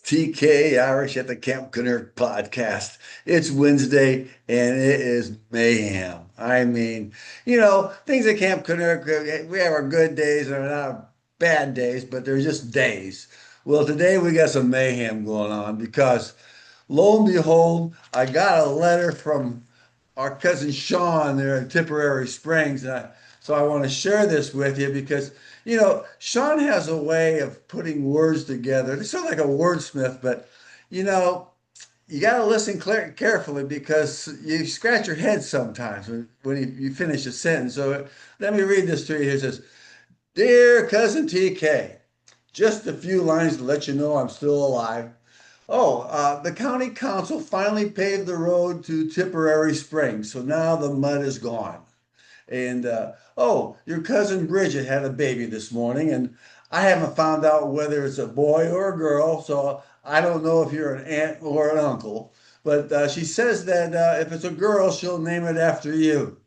TK Irish at the Camp Kennerk podcast. It's Wednesday and it is mayhem. I mean, things at Camp Kennerk, we have our good days and our bad days, but they're just days. Well, today we got some mayhem going on because lo and behold, I got a letter from our cousin Sean there in Tipperary Springs. So I want to share this with you because, Sean has a way of putting words together. He's sort of like a wordsmith, but, you know, you got to listen carefully because you scratch your head sometimes when you finish a sentence. So let me read this to you. It says, Dear Cousin TK, just a few lines to let you know I'm still alive. The county council finally paved the road to Tipperary Springs, so now the mud is gone. And your cousin Bridget had a baby this morning, and I haven't found out whether it's a boy or a girl, so I don't know if you're an aunt or an uncle. But she says that if it's a girl, she'll name it after you.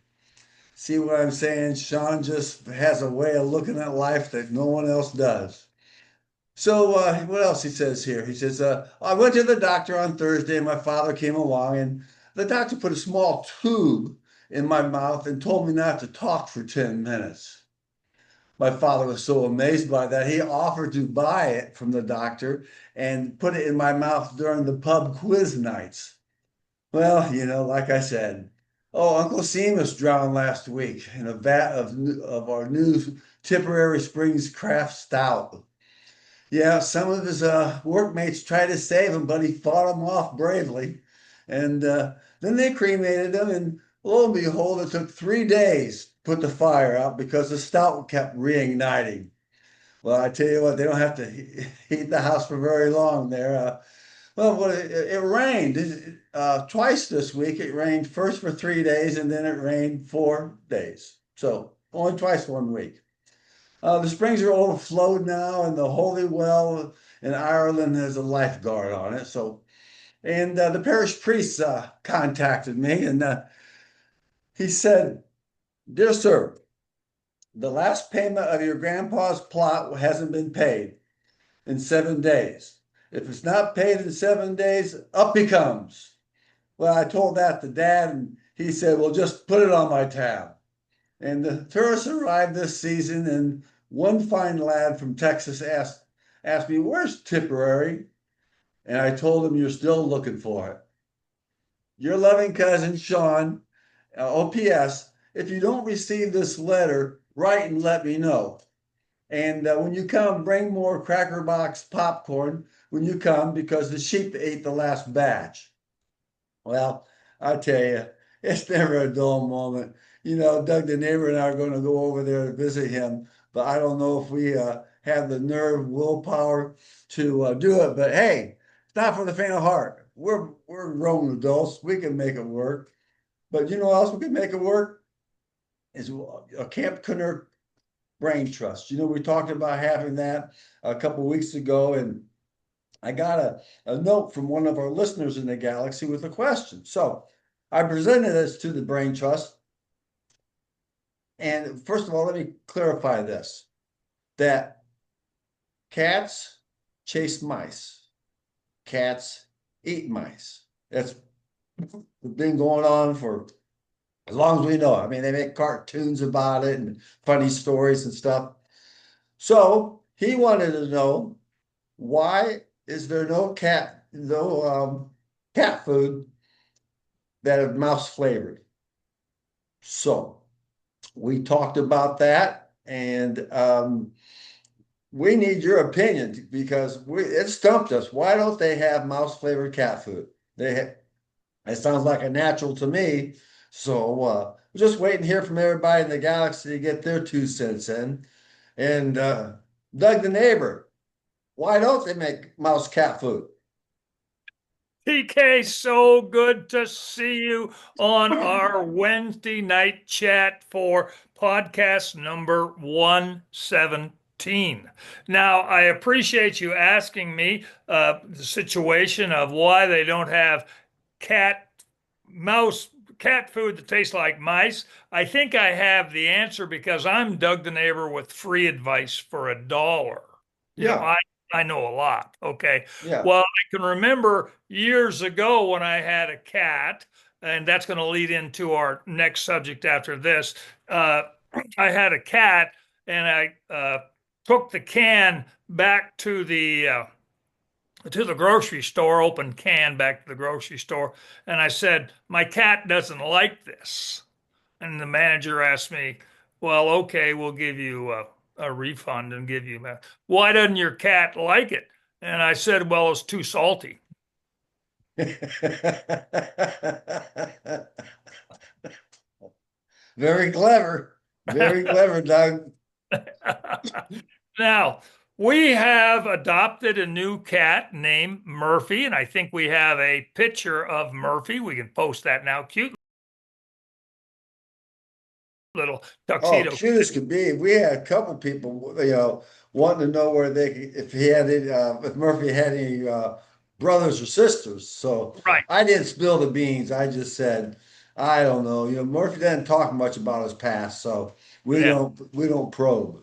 See what I'm saying? Sean just has a way of looking at life that no one else does. So, what else he says here? He says, I went to the doctor on Thursday and my father came along and the doctor put a small tube in my mouth and told me not to talk for 10 minutes. My father was so amazed by that, he offered to buy it from the doctor and put it in my mouth during the pub quiz nights. Well, like I said, Uncle Seamus drowned last week in a vat of our new Tipperary Springs craft stout. Yeah, some of his workmates tried to save him, but he fought them off bravely. And then they cremated him, and lo and behold, it took 3 days to put the fire out because the stout kept reigniting. Well, I tell you what, they don't have to heat the house for very long there. It rained twice this week. It rained first for 3 days, and then it rained 4 days. So only twice 1 week. The springs are overflowed now, and the Holy Well in Ireland has a lifeguard on it. And the parish priest contacted me, and he said, "Dear sir, the last payment of your grandpa's plot hasn't been paid in 7 days. If it's not paid in 7 days, up he comes." Well, I told that to Dad, and he said, "Well, just put it on my tab." And the tourists arrived this season, and one fine lad from Texas asked me, "Where's Tipperary?" And I told him, "You're still looking for it." Your loving cousin, Sean, OPS, if you don't receive this letter, write and let me know. And when you come, bring more Cracker Box popcorn when you come because the sheep ate the last batch. Well, I tell you, it's never a dull moment. Doug, the neighbor, and I are going to go over there to visit him, but I don't know if we have the nerve, willpower to do it. But hey, it's not for the faint of heart. We're grown adults. We can make it work. But you know what else we can make it work? Is a Camp Kennerk Brain Trust. We talked about having that a couple of weeks ago, and I got a note from one of our listeners in the galaxy with a question. So I presented this to the Brain Trust. And first of all, let me clarify this, that cats chase mice. Cats eat mice. That's been going on for as long as we know. I mean, they make cartoons about it and funny stories and stuff. So he wanted to know, why is there no cat food that is mouse flavored? So we talked about that, and we need your opinion because it stumped us. Why don't they have mouse flavored cat food? It sounds like a natural to me. So we're just waiting to hear from everybody in the galaxy to get their 2 cents in. And Doug, the neighbor, why don't they make mouse cat food? TK, so good to see you on our Wednesday night chat for podcast number 117. Now, I appreciate you asking me the situation of why they don't have cat food that tastes like mice. I think I have the answer because I'm Doug the neighbor with free advice for $1. Yeah. I know a lot. Okay. Yeah. Well, I can remember years ago when I had a cat, and that's going to lead into our next subject after this. Uh, I had a cat, and I took the can back to the grocery store, open can back to the grocery store, and I said, "My cat doesn't like this." And the manager asked me, "Well, okay, we'll give you a refund and give you that. Why doesn't your cat like it?" And I said, "Well, it's too salty." Very clever. Very clever, Doug. Now, we have adopted a new cat named Murphy, and I think we have a picture of Murphy. We can post that now. Cute little Oh, tuxedo. cute as could be. We had a couple people, wanting to know where if he had any, if Murphy had any brothers or sisters. So Right. I didn't spill the beans. I just said, I don't know. Murphy doesn't talk much about his past, so Yeah. we don't probe.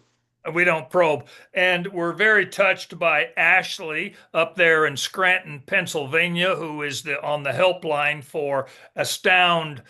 We don't probe. And we're very touched by Ashley up there in Scranton, Pennsylvania, who is on the helpline for Astound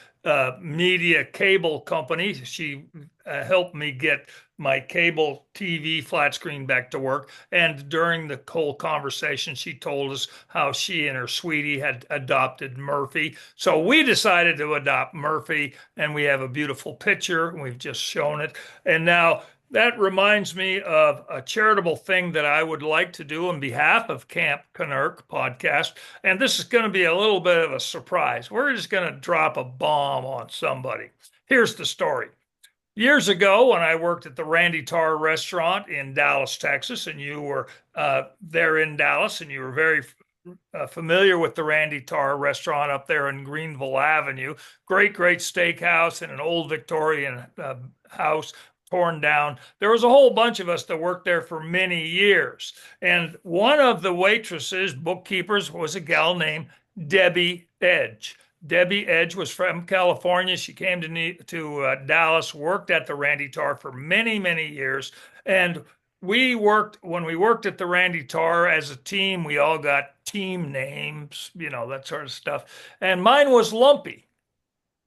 Media Cable Company. She helped me get my cable TV flat screen back to work. And during the whole conversation, she told us how she and her sweetie had adopted Murphy. So we decided to adopt Murphy, and we have a beautiful picture, and we've just shown it. And now that reminds me of a charitable thing that I would like to do on behalf of Camp Kennerk podcast. And this is going to be a little bit of a surprise. We're just going to drop a bomb on somebody. Here's the story. Years ago, when I worked at the Randy Tarr restaurant in Dallas, Texas, and you were there in Dallas, and you were very familiar with the Randy Tarr restaurant up there in Greenville Avenue. Great, great steakhouse and an old Victorian house torn down. There was a whole bunch of us that worked there for many years. And one of the waitresses, bookkeepers, was a gal named Debbie Edge. Debbie Edge was from California. She came to Dallas, worked at the Randy Tarr for many, many years. And when we worked at the Randy Tarr as a team, we all got team names, that sort of stuff. And mine was Lumpy.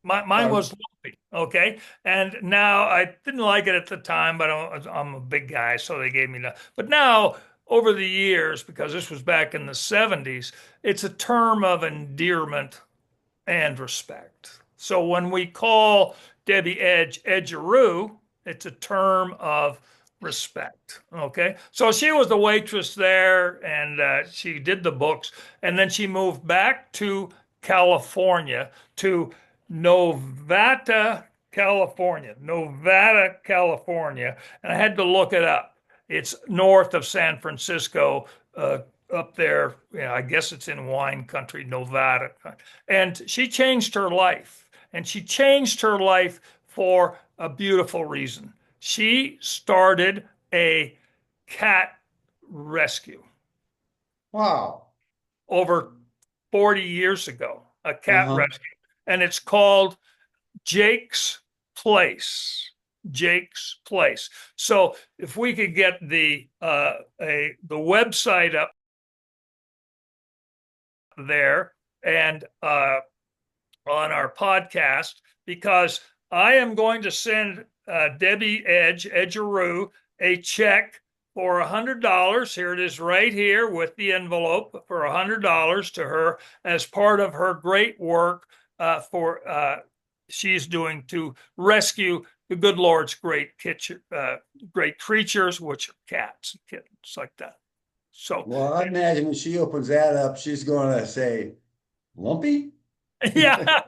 Mine Uh, was Lumpy. Okay. And now I didn't like it at the time, but I'm a big guy, so they gave me that. But now, over the years, because this was back in the 70s, it's a term of endearment and respect. So when we call Debbie Edge Edgeroo, it's a term of respect. Okay. So she was the waitress there, and she did the books. And then she moved back to California, to Novata, California. Novata, California. And I had to look it up. It's north of San Francisco, up there. I guess it's in wine country, Nevada. And she changed her life. And she changed her life for a beautiful reason. She started a cat rescue wow. over 40 years ago, a cat Uh-huh. rescue. And it's called Jake's Place. Jake's Place. So if we could get the website up there and on our podcast, because I am going to send Debbie Edgeroo, a check for $100. Here it is right here with the envelope for $100 to her as part of her great work for she's doing to rescue the good Lord's great creatures, which are cats and kittens like that. So Well, I imagine when she opens that up, she's going to say, Lumpy? yeah,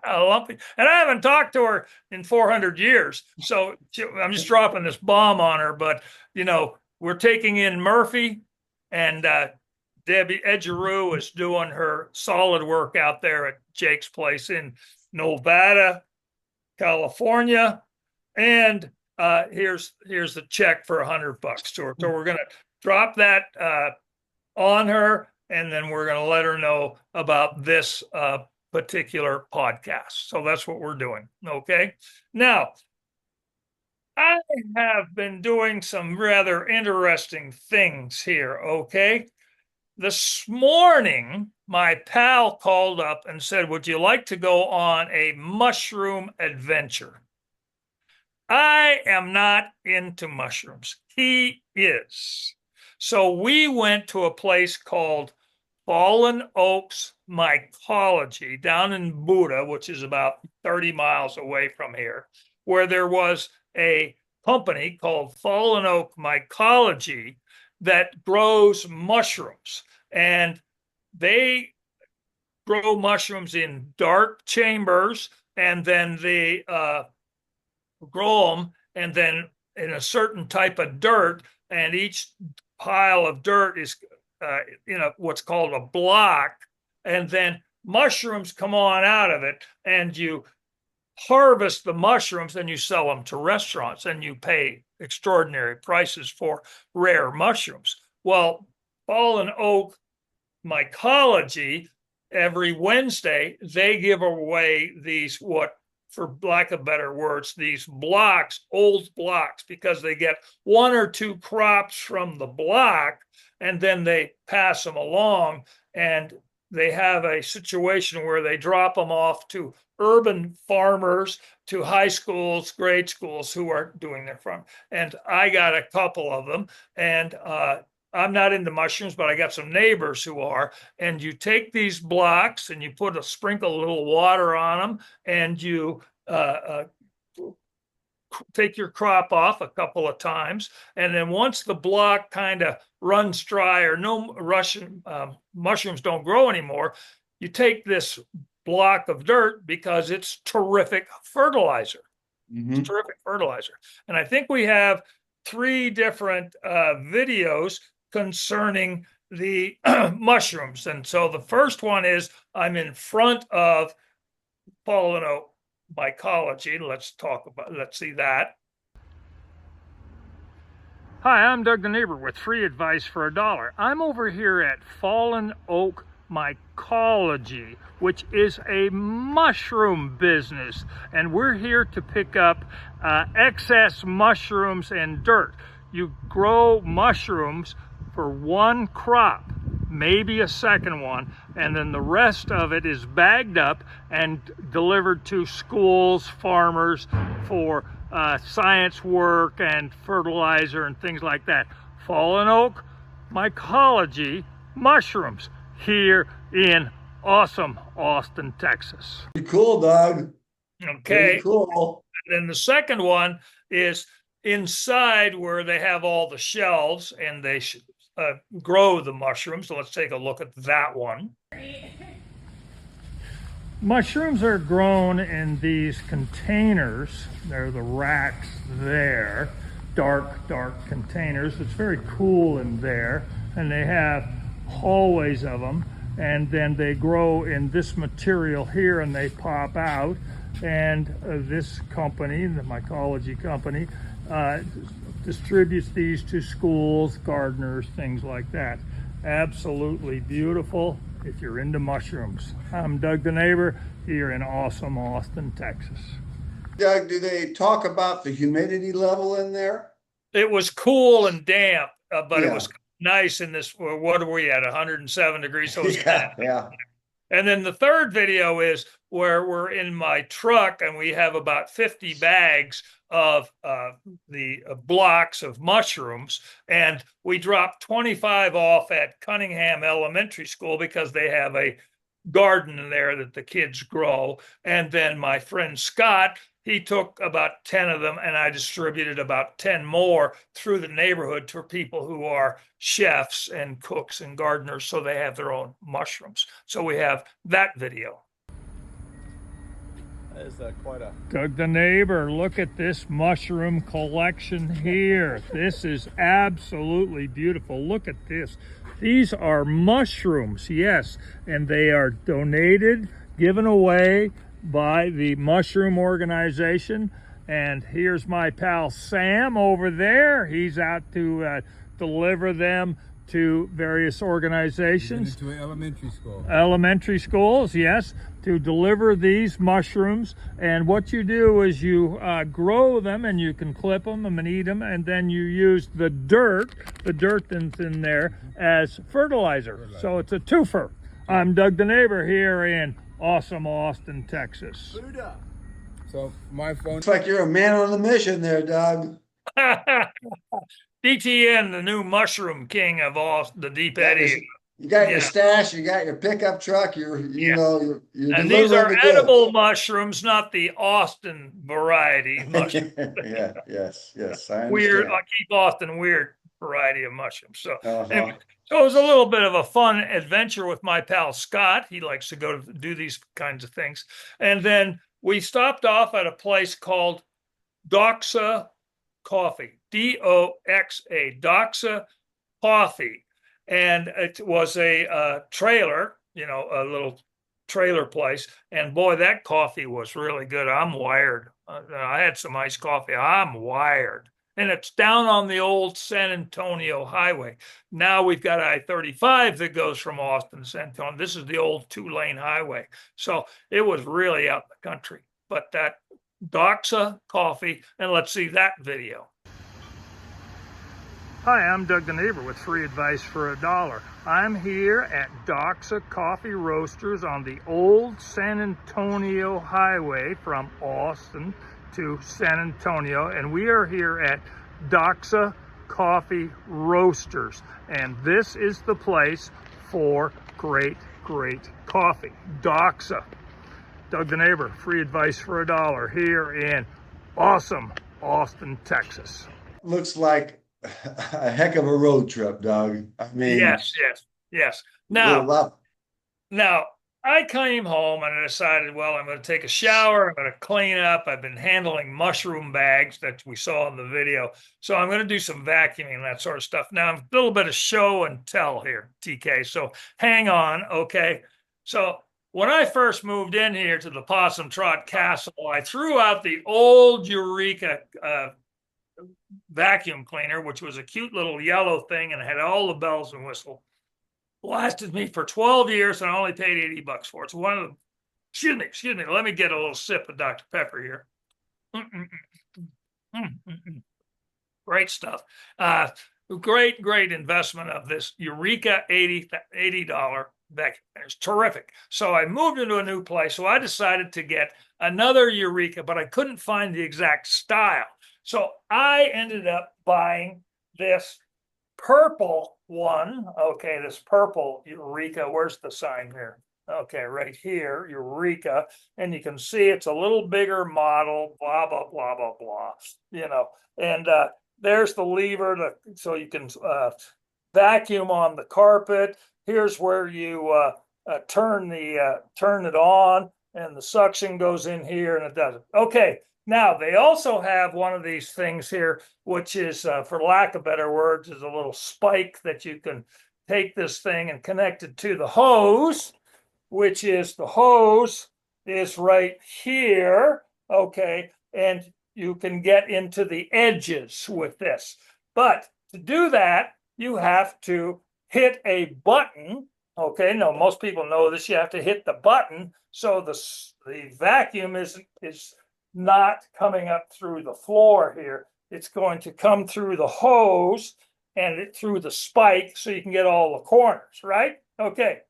Lumpy. And I haven't talked to her in 400 years. So I'm just dropping this bomb on her. But, we're taking in Murphy, and Debbie Edgeroo is doing her solid work out there at Jake's Place in Nevada, California. And here's the check for $100 to her. So we're going to drop that on her, and then we're going to let her know about this particular podcast. So that's what we're doing. Okay. Now, I have been doing some rather interesting things here, okay? This morning, my pal called up and said, would you like to go on a mushroom adventure? I am not into mushrooms. He is. So we went to a place called Fallen Oaks Mycology down in Buda, which is about 30 miles away from here, where there was a company called Fallen Oak Mycology that grows mushrooms. And they grow mushrooms in dark chambers, and then they grow them, and then in a certain type of dirt, and each pile of dirt is what's called a block, and then mushrooms come on out of it, and you harvest the mushrooms and you sell them to restaurants, and you pay extraordinary prices for rare mushrooms. Well, Fallen Oak Mycology, every Wednesday they give away these, what, for lack of better words, these blocks, old blocks, because they get one or two crops from the block and then they pass them along, and they have a situation where they drop them off to urban farmers, to high schools, grade schools who are doing their farm. And I got a couple of them, and I'm not into mushrooms, but I got some neighbors who are. And you take these blocks and you sprinkle a little water on them, and you take your crop off a couple of times. And then once the block kind of runs dry, or no Russian mushrooms don't grow anymore, you take this block of dirt, because it's terrific fertilizer. It's terrific fertilizer. And I think we have 3 different videos concerning the mushrooms. And so the first one is, I'm in front of Fallen Oak Mycology. Let's see that. Hi, I'm Doug the neighbor with free advice for $1. I'm over here at Fallen Oak Mycology, which is a mushroom business, and we're here to pick up excess mushrooms and dirt. You grow mushrooms for one crop, maybe a second one, and then the rest of it is bagged up and delivered to schools, farmers, for science work and fertilizer and things like that. Fallen Oak Mycology mushrooms here in awesome Austin, Texas. Pretty cool, Doug. Okay. Pretty cool. And then the second one is inside, where they have all the shelves and they grow the mushrooms. So let's take a look at that one. Mushrooms are grown in these containers. They're the racks there, dark containers. It's very cool in there, and they have hallways of them, and then they grow in this material here, and they pop out. And this company, the Mycology company, distributes these to schools, gardeners, things like that. Absolutely beautiful if you're into mushrooms. I'm Doug the neighbor here in awesome Austin, Texas. Doug, do they talk about the humidity level in there? It was cool and damp, but Yeah. it was nice in this. What are we at? 107 degrees. So it's Yeah. And then the third video is where we're in my truck, and we have about 50 bags of the blocks of mushrooms, and we dropped 25 off at Cunningham Elementary School because they have a garden in there that the kids grow. And then my friend Scott, he took about 10 of them, and I distributed about 10 more through the neighborhood for people who are chefs and cooks and gardeners, so they have their own mushrooms. So we have that video. That is quite a... Doug the neighbor, look at this mushroom collection here. This is absolutely beautiful. Look at this. These are mushrooms, yes, and they are donated, given away by the Mushroom Organization. And here's my pal Sam over there. He's out to deliver them to various organizations. To elementary school. Elementary schools, yes, to deliver these mushrooms. And what you do is you grow them, and you can clip them and eat them, and then you use the dirt that's in there, as fertilizer. So it's a twofer. I'm Doug the Neighbor here in awesome Austin, Texas. So my phone. Looks like you're a man on a mission there, Doug. DTN, the new mushroom king of all the Deep Eddy. You got your stash, you got your pickup truck, you're and these delivering are the edible goods. mushrooms, not the Austin variety mushroom. Yes, I understand. Weird, I keep Austin weird variety of mushrooms. So Uh-huh. so it was a little bit of a fun adventure with my pal Scott. He likes to go to do these kinds of things. And then we stopped off at a place called Doxa Coffee, Doxa, Doxa Coffee. And it was a trailer, a little trailer place. And boy, that coffee was really good. I'm wired. I had some iced coffee. I'm wired. And it's down on the old San Antonio highway. Now we've got I-35 that goes from Austin to San Antonio. This is the old 2-lane highway. So it was really out in the country. But that Doxa Coffee, and let's see that video. Hi, I'm Doug the Neighbor with free advice for $1. I'm here at Doxa Coffee Roasters on the old San Antonio highway from Austin to San Antonio, and we are here at Doxa Coffee Roasters, and this is the place for great coffee. Doxa. Doug the Neighbor, free advice for $1 here in awesome Austin, Texas. Looks like a heck of a road trip, Doug. I mean, yes. Now I came home and I decided, well, I'm going to take a shower. I'm going to clean up. I've been handling mushroom bags that we saw in the video. So I'm going to do some vacuuming and that sort of stuff. Now, a little bit of show and tell here, TK. So hang on, okay? So when I first moved in here to the Possum Trot Castle, I threw out the old Eureka vacuum cleaner, which was a cute little yellow thing and had all the bells and whistles. Lasted me for 12 years and I only paid $80 for it. It's one of the, excuse me, let me get a little sip of Dr. Pepper here. Great stuff. Great investment of this Eureka $80 vacuum. It's terrific. So I moved into a new place. So I decided to get another Eureka, but I couldn't find the exact style. So I ended up buying this purple one. Okay, this purple Eureka. Where's the sign here? Okay, right here, Eureka. And you can see it's a little bigger model, blah, blah, blah, blah, blah. And there's the lever so you can vacuum on the carpet. Here's where you turn it on, and the suction goes in here and it does it. Okay. Now, they also have one of these things here, which is, for lack of better words, is a little spike that you can take this thing and connect it to the hose, which is the hose is right here, okay, and you can get into the edges with this. But to do that, you have to hit a button, okay? No, most people know this. You have to hit the button so the vacuum is not coming up through the floor here. It's going to come through the hose and through the spike so you can get all the corners, right? Okay.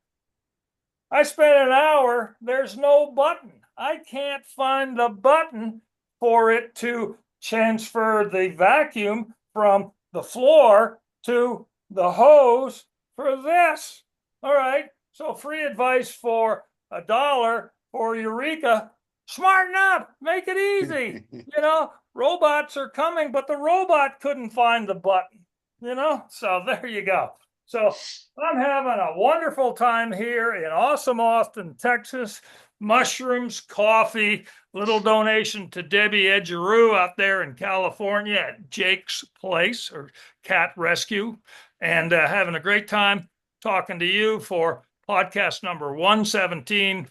I spent an hour, there's no button. I can't find the button for it to transfer the vacuum from the floor to the hose for this. All right. So free advice for $1 for Eureka. Smarten up, make it easy. Robots are coming, but the robot couldn't find the button, so there you go. So I'm having a wonderful time here in awesome Austin, Texas. Mushrooms, coffee, little donation to Debbie Edgeru out there in California at Jake's Place or Cat Rescue, and having a great time talking to you for podcast number 117.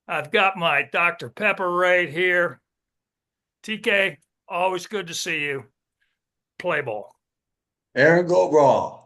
I've got my Dr. Pepper right here. TK, always good to see you. Play ball. Aaron, go raw.